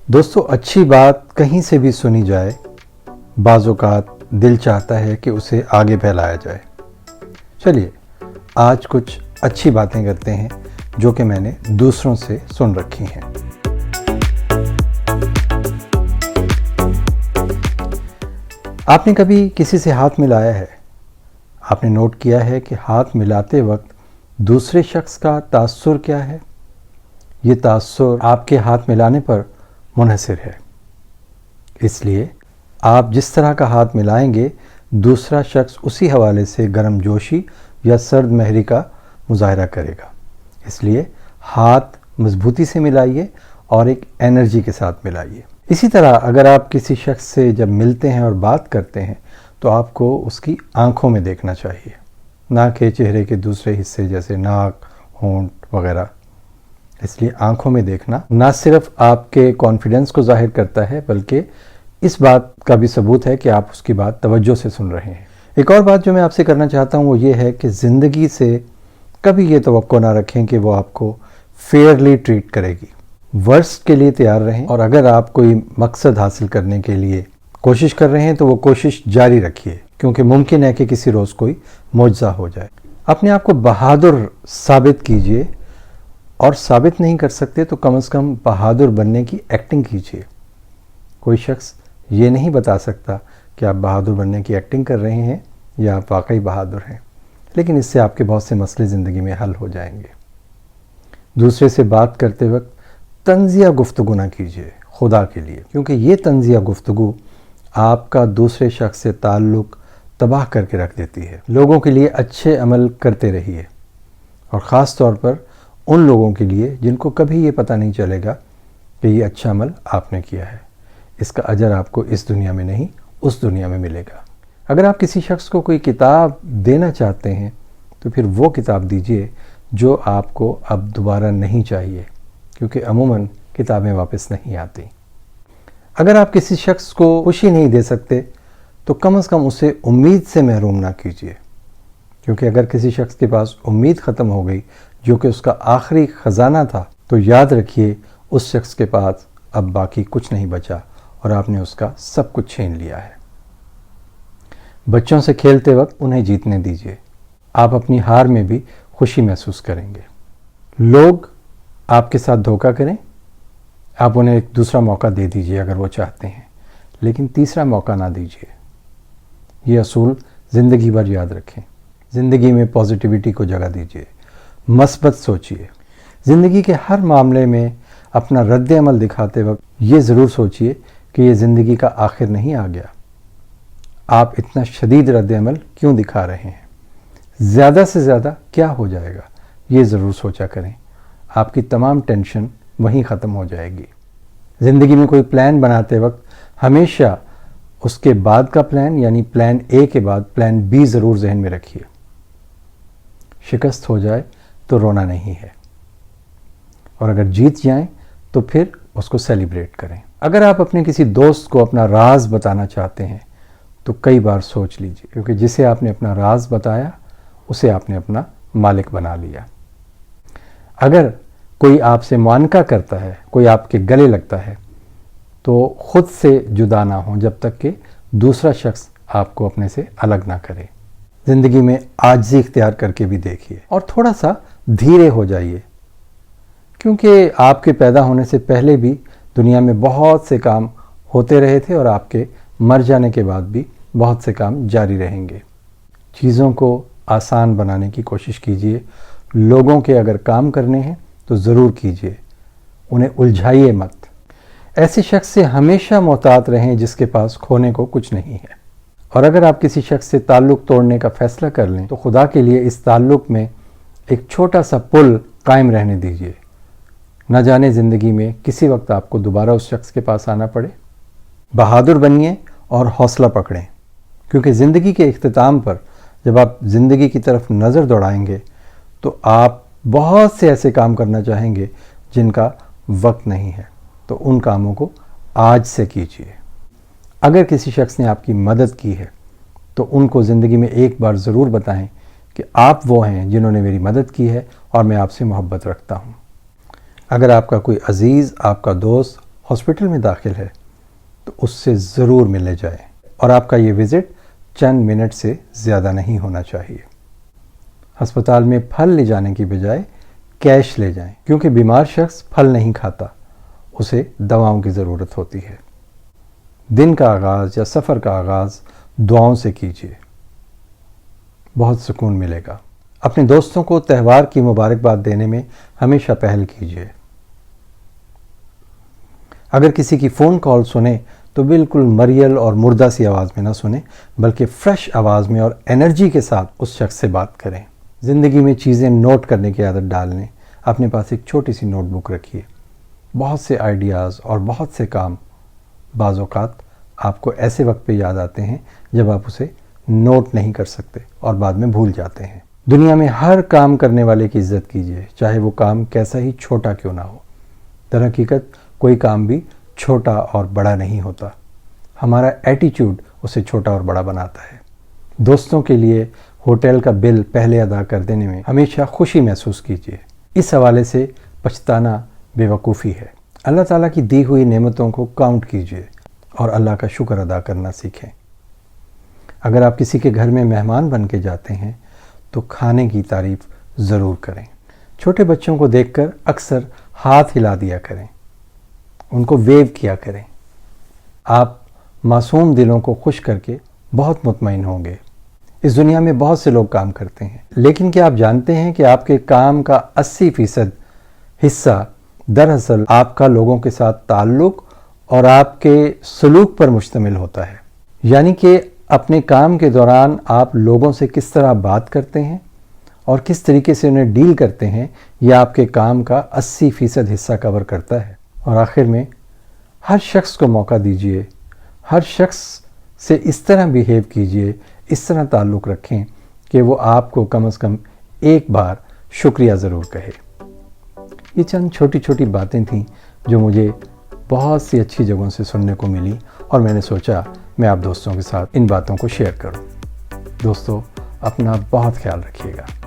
دوستو، اچھی بات کہیں سے بھی سنی جائے، بعض اوقات دل چاہتا ہے کہ اسے آگے پھیلایا جائے۔ چلیے آج کچھ اچھی باتیں کرتے ہیں جو کہ میں نے دوسروں سے سن رکھی ہیں۔ آپ نے کبھی کسی سے ہاتھ ملایا ہے؟ آپ نے نوٹ کیا ہے کہ ہاتھ ملاتے وقت دوسرے شخص کا تاثر کیا ہے؟ یہ تاثر آپ کے ہاتھ ملانے پر منحصر ہے۔ اس لیے آپ جس طرح کا ہاتھ ملائیں گے، دوسرا شخص اسی حوالے سے گرم جوشی یا سرد مہری کا مظاہرہ کرے گا۔ اس لیے ہاتھ مضبوطی سے ملائیے اور ایک انرجی کے ساتھ ملائیے۔ اسی طرح اگر آپ کسی شخص سے جب ملتے ہیں اور بات کرتے ہیں تو آپ کو اس کی آنکھوں میں دیکھنا چاہیے، نہ کہ چہرے کے دوسرے حصے جیسے ناک، ہونٹ وغیرہ۔ اس لیے آنکھوں میں دیکھنا نہ صرف آپ کے کانفیڈنس کو ظاہر کرتا ہے بلکہ اس بات کا بھی ثبوت ہے کہ آپ اس کی بات توجہ سے سن رہے ہیں۔ ایک اور بات جو میں آپ سے کرنا چاہتا ہوں وہ یہ ہے کہ زندگی سے کبھی یہ توقع نہ رکھیں کہ وہ آپ کو فیئرلی ٹریٹ کرے گی۔ ورسٹ کے لیے تیار رہیں، اور اگر آپ کوئی مقصد حاصل کرنے کے لیے کوشش کر رہے ہیں تو وہ کوشش جاری رکھیے، کیونکہ ممکن ہے کہ کسی روز کوئی معجزہ ہو جائے۔ اپنے آپ کو بہادر ثابت کیجئے، اور ثابت نہیں کر سکتے تو کم از کم بہادر بننے کی ایکٹنگ کیجئے۔ کوئی شخص یہ نہیں بتا سکتا کہ آپ بہادر بننے کی ایکٹنگ کر رہے ہیں یا آپ واقعی بہادر ہیں، لیکن اس سے آپ کے بہت سے مسئلے زندگی میں حل ہو جائیں گے۔ دوسرے سے بات کرتے وقت طنزیہ گفتگو نہ کیجیے خدا کے لیے، کیونکہ یہ طنزیہ گفتگو آپ کا دوسرے شخص سے تعلق تباہ کر کے رکھ دیتی ہے۔ لوگوں کے لیے اچھے عمل کرتے رہیے، اور خاص طور پر ان لوگوں کے لیے جن کو کبھی یہ پتہ نہیں چلے گا کہ یہ اچھا عمل آپ نے کیا ہے۔ اس کا اجر آپ کو اس دنیا میں نہیں اس دنیا میں ملے گا۔ اگر آپ کسی شخص کو کوئی کتاب دینا چاہتے ہیں تو پھر وہ کتاب دیجئے جو آپ کو اب دوبارہ نہیں چاہیے، کیونکہ عموماً کتابیں واپس نہیں آتی۔ اگر آپ کسی شخص کو خوشی نہیں دے سکتے تو کم از کم اسے امید سے محروم نہ کیجیے، کیونکہ اگر کسی شخص کے پاس امید ختم ہو گئی جو کہ اس کا آخری خزانہ تھا تو یاد رکھیے اس شخص کے پاس اب باقی کچھ نہیں بچا اور آپ نے اس کا سب کچھ چھین لیا ہے۔ بچوں سے کھیلتے وقت انہیں جیتنے دیجیے، آپ اپنی ہار میں بھی خوشی محسوس کریں گے۔ لوگ آپ کے ساتھ دھوکہ کریں، آپ انہیں ایک دوسرا موقع دے دیجیے اگر وہ چاہتے ہیں، لیکن تیسرا موقع نہ دیجیے۔ یہ اصول زندگی بھر یاد رکھیں۔ زندگی میں پازیٹیوٹی کو جگہ دیجیے، مثبت سوچیے۔ زندگی کے ہر معاملے میں اپنا رد عمل دکھاتے وقت یہ ضرور سوچیے کہ یہ زندگی کا آخر نہیں آ گیا۔ آپ اتنا شدید رد عمل کیوں دکھا رہے ہیں؟ زیادہ سے زیادہ کیا ہو جائے گا؟ یہ ضرور سوچا کریں۔ آپ کی تمام ٹینشن وہیں ختم ہو جائے گی۔ زندگی میں کوئی پلان بناتے وقت ہمیشہ اس کے بعد کا پلان یعنی پلان اے کے بعد پلان بی ضرور ذہن میں رکھیے۔ شکست ہو جائے تو رونا نہیں ہے، اور اگر جیت جائیں تو پھر اس کو سیلیبریٹ کریں۔ اگر آپ اپنے کسی دوست کو اپنا راز بتانا چاہتے ہیں تو کئی بار سوچ لیجیے، کیونکہ جسے آپ نے اپنا راز بتایا اسے آپ نے اپنا مالک بنا لیا۔ اگر کوئی آپ سے معانقہ کرتا ہے، کوئی آپ کے گلے لگتا ہے، تو خود سے جدا نہ ہوں جب تک کہ دوسرا شخص آپ کو اپنے سے الگ نہ کرے۔ زندگی میں عاجزی اختیار کر کے بھی دیکھیے، اور تھوڑا سا دھیرے ہو جائیے، کیونکہ آپ کے پیدا ہونے سے پہلے بھی دنیا میں بہت سے کام ہوتے رہے تھے، اور آپ کے مر جانے کے بعد بھی بہت سے کام جاری رہیں گے۔ چیزوں کو آسان بنانے کی کوشش کیجیے۔ لوگوں کے اگر کام کرنے ہیں تو ضرور کیجیے، انہیں الجھائیے مت۔ ایسے شخص سے ہمیشہ محتاط رہیں جس کے پاس کھونے کو کچھ نہیں ہے۔ اور اگر آپ کسی شخص سے تعلق توڑنے کا فیصلہ کر لیں تو خدا کے لیے اس تعلق میں ایک چھوٹا سا پل قائم رہنے دیجیے، نہ جانے زندگی میں کسی وقت آپ کو دوبارہ اس شخص کے پاس آنا پڑے۔ بہادر بنیے اور حوصلہ پکڑیں، کیونکہ زندگی کے اختتام پر جب آپ زندگی کی طرف نظر دوڑائیں گے تو آپ بہت سے ایسے کام کرنا چاہیں گے جن کا وقت نہیں ہے، تو ان کاموں کو آج سے کیجیے۔ اگر کسی شخص نے آپ کی مدد کی ہے تو ان کو زندگی میں ایک بار ضرور بتائیں کہ آپ وہ ہیں جنہوں نے میری مدد کی ہے اور میں آپ سے محبت رکھتا ہوں۔ اگر آپ کا کوئی عزیز، آپ کا دوست ہاسپٹل میں داخل ہے تو اس سے ضرور ملنے جائیں، اور آپ کا یہ وزٹ چند منٹ سے زیادہ نہیں ہونا چاہیے۔ ہسپتال میں پھل لے جانے کی بجائے کیش لے جائیں، کیونکہ بیمار شخص پھل نہیں کھاتا، اسے دواؤں کی ضرورت ہوتی ہے۔ دن کا آغاز یا سفر کا آغاز دعاؤں سے کیجیے، بہت سکون ملے گا۔ اپنے دوستوں کو تہوار کی مبارکباد دینے میں ہمیشہ پہل کیجیے۔ اگر کسی کی فون کال سنیں تو بالکل مریل اور مردہ سی آواز میں نہ سنیں، بلکہ فریش آواز میں اور انرجی کے ساتھ اس شخص سے بات کریں۔ زندگی میں چیزیں نوٹ کرنے کی عادت ڈال لیں، اپنے پاس ایک چھوٹی سی نوٹ بک رکھیے۔ بہت سے آئیڈیاز اور بہت سے کام بعض اوقات آپ کو ایسے وقت پہ یاد آتے ہیں جب آپ اسے نوٹ نہیں کر سکتے اور بعد میں بھول جاتے ہیں۔ دنیا میں ہر کام کرنے والے کی عزت کیجیے، چاہے وہ کام کیسا ہی چھوٹا کیوں نہ ہو۔ در حقیقت کوئی کام بھی چھوٹا اور بڑا نہیں ہوتا، ہمارا ایٹیچیوڈ اسے چھوٹا اور بڑا بناتا ہے۔ دوستوں کے لیے ہوٹل کا بل پہلے ادا کر دینے میں ہمیشہ خوشی محسوس کیجیے۔ اس حوالے سے پچھتانا بے وقوفی ہے۔ اللہ تعالیٰ کی دی ہوئی نعمتوں کو کاؤنٹ کیجیے اور اللہ کا شکر ادا کرنا سیکھیں۔ اگر آپ کسی کے گھر میں مہمان بن کے جاتے ہیں تو کھانے کی تعریف ضرور کریں۔ چھوٹے بچوں کو دیکھ کر اکثر ہاتھ ہلا دیا کریں، ان کو ویو کیا کریں۔ آپ معصوم دلوں کو خوش کر کے بہت مطمئن ہوں گے۔ اس دنیا میں بہت سے لوگ کام کرتے ہیں، لیکن کیا آپ جانتے ہیں کہ آپ کے کام کا 80% حصہ دراصل آپ کا لوگوں کے ساتھ تعلق اور آپ کے سلوک پر مشتمل ہوتا ہے؟ یعنی کہ اپنے کام کے دوران آپ لوگوں سے کس طرح بات کرتے ہیں اور کس طریقے سے انہیں ڈیل کرتے ہیں، یہ آپ کے کام کا 80% حصہ کور کرتا ہے۔ اور آخر میں ہر شخص کو موقع دیجیے، ہر شخص سے اس طرح بیہیو کیجیے، اس طرح تعلق رکھیں کہ وہ آپ کو کم از کم ایک بار شکریہ ضرور کہے۔ یہ چند چھوٹی چھوٹی باتیں تھیں جو مجھے بہت سی اچھی جگہوں سے سننے کو ملی، اور میں نے سوچا میں آپ دوستوں کے ساتھ ان باتوں کو شیئر کروں۔ دوستو، اپنا بہت خیال رکھیے گا۔